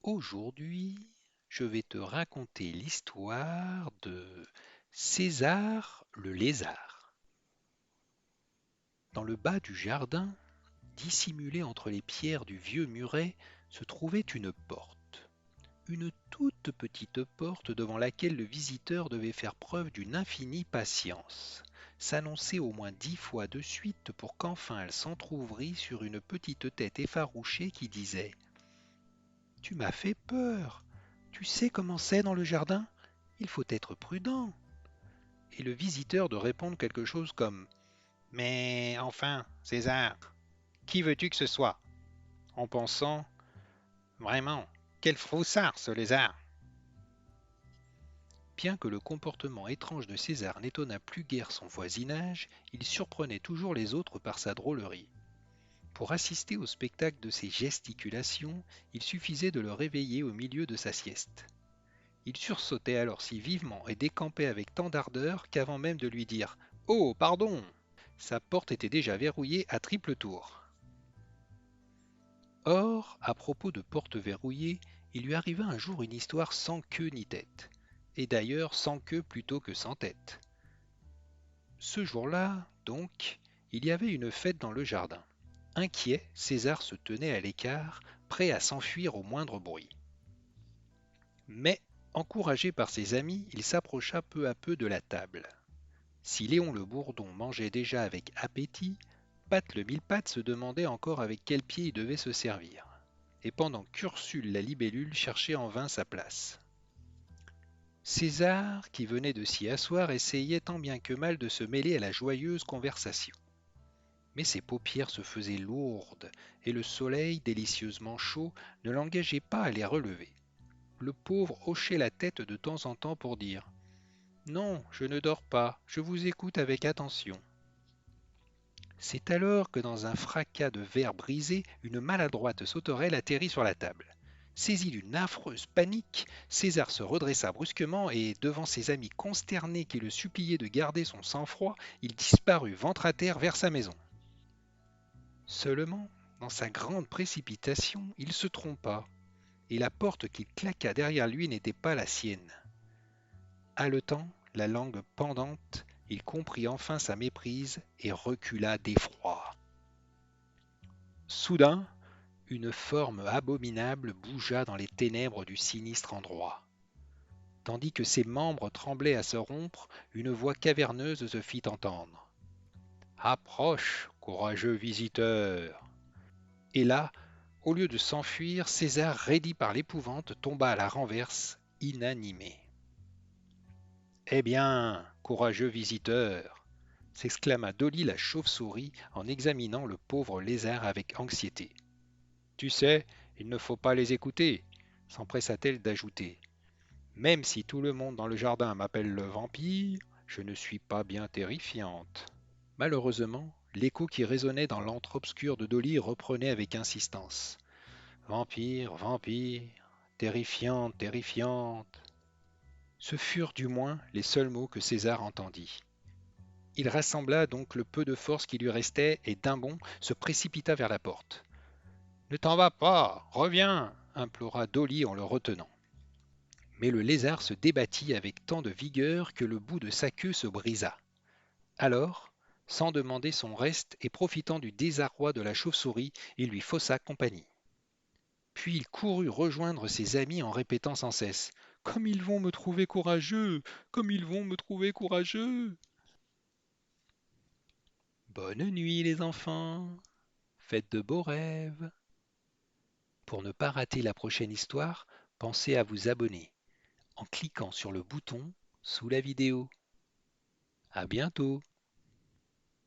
Aujourd'hui, je vais te raconter l'histoire de César le lézard. Dans le bas du jardin, dissimulée entre les pierres du vieux muret, se trouvait une porte. Une toute petite porte devant laquelle le visiteur devait faire preuve d'une infinie patience, s'annoncer au moins 10 fois de suite pour qu'enfin elle s'entr'ouvrît sur une petite tête effarouchée qui disait: Tu m'as fait peur. Tu sais comment c'est dans le jardin? Il faut être prudent. Et le visiteur de répondre quelque chose comme: Mais enfin, César, qui veux-tu que ce soit? En pensant: Vraiment, quel froussard ce lézard! Bien que le comportement étrange de César n'étonnât plus guère son voisinage, il surprenait toujours les autres par sa drôlerie. Pour assister au spectacle de ses gesticulations, il suffisait de le réveiller au milieu de sa sieste. Il sursautait alors si vivement et décampait avec tant d'ardeur qu'avant même de lui dire: Oh, pardon! Sa porte était déjà verrouillée à triple tour. Or, à propos de portes verrouillées, il lui arriva un jour une histoire sans queue ni tête, et d'ailleurs sans queue plutôt que sans tête. Ce jour-là, donc, il y avait une fête dans le jardin. Inquiet, César se tenait à l'écart, prêt à s'enfuir au moindre bruit. Mais, encouragé par ses amis, il s'approcha peu à peu de la table. Si Léon le Bourdon mangeait déjà avec appétit, Pat le Millepattes se demandait encore avec quel pied il devait se servir. Et pendant qu'Ursule la libellule cherchait en vain sa place. César, qui venait de s'y asseoir, essayait tant bien que mal de se mêler à la joyeuse conversation. Mais ses paupières se faisaient lourdes, et le soleil, délicieusement chaud, ne l'engageait pas à les relever. Le pauvre hochait la tête de temps en temps pour dire: Non, je ne dors pas, je vous écoute avec attention. C'est alors que dans un fracas de verre brisé, une maladroite sauterelle atterrit sur la table. Saisi d'une affreuse panique, César se redressa brusquement et, devant ses amis consternés qui le suppliaient de garder son sang-froid, il disparut ventre à terre vers sa maison. Seulement, dans sa grande précipitation, il se trompa, et la porte qu'il claqua derrière lui n'était pas la sienne. Haletant, la langue pendante, il comprit enfin sa méprise et recula d'effroi. Soudain, une forme abominable bougea dans les ténèbres du sinistre endroit. Tandis que ses membres tremblaient à se rompre, une voix caverneuse se fit entendre. Approche, courageux visiteur. Et là, au lieu de s'enfuir, César, raidi par l'épouvante, tomba à la renverse, inanimé. Eh bien, courageux visiteur, s'exclama Dolly la chauve-souris en examinant le pauvre lézard avec anxiété. Tu sais, il ne faut pas les écouter, s'empressa-t-elle d'ajouter. Même si tout le monde dans le jardin m'appelle le vampire, je ne suis pas bien terrifiante. Malheureusement, l'écho qui résonnait dans l'antre obscur de Dolly reprenait avec insistance. Vampire, vampire, terrifiante, terrifiante. Ce furent du moins les seuls mots que César entendit. Il rassembla donc le peu de force qui lui restait et d'un bond se précipita vers la porte. Ne t'en vas pas, reviens, implora Dolly en le retenant. Mais le lézard se débattit avec tant de vigueur que le bout de sa queue se brisa. Alors, sans demander son reste et profitant du désarroi de la chauve-souris, il lui faussa compagnie. Puis il courut rejoindre ses amis en répétant sans cesse: Comme ils vont me trouver courageux! Comme ils vont me trouver courageux! Bonne nuit les enfants! Faites de beaux rêves! Pour ne pas rater la prochaine histoire, pensez à vous abonner en cliquant sur le bouton sous la vidéo. À bientôt!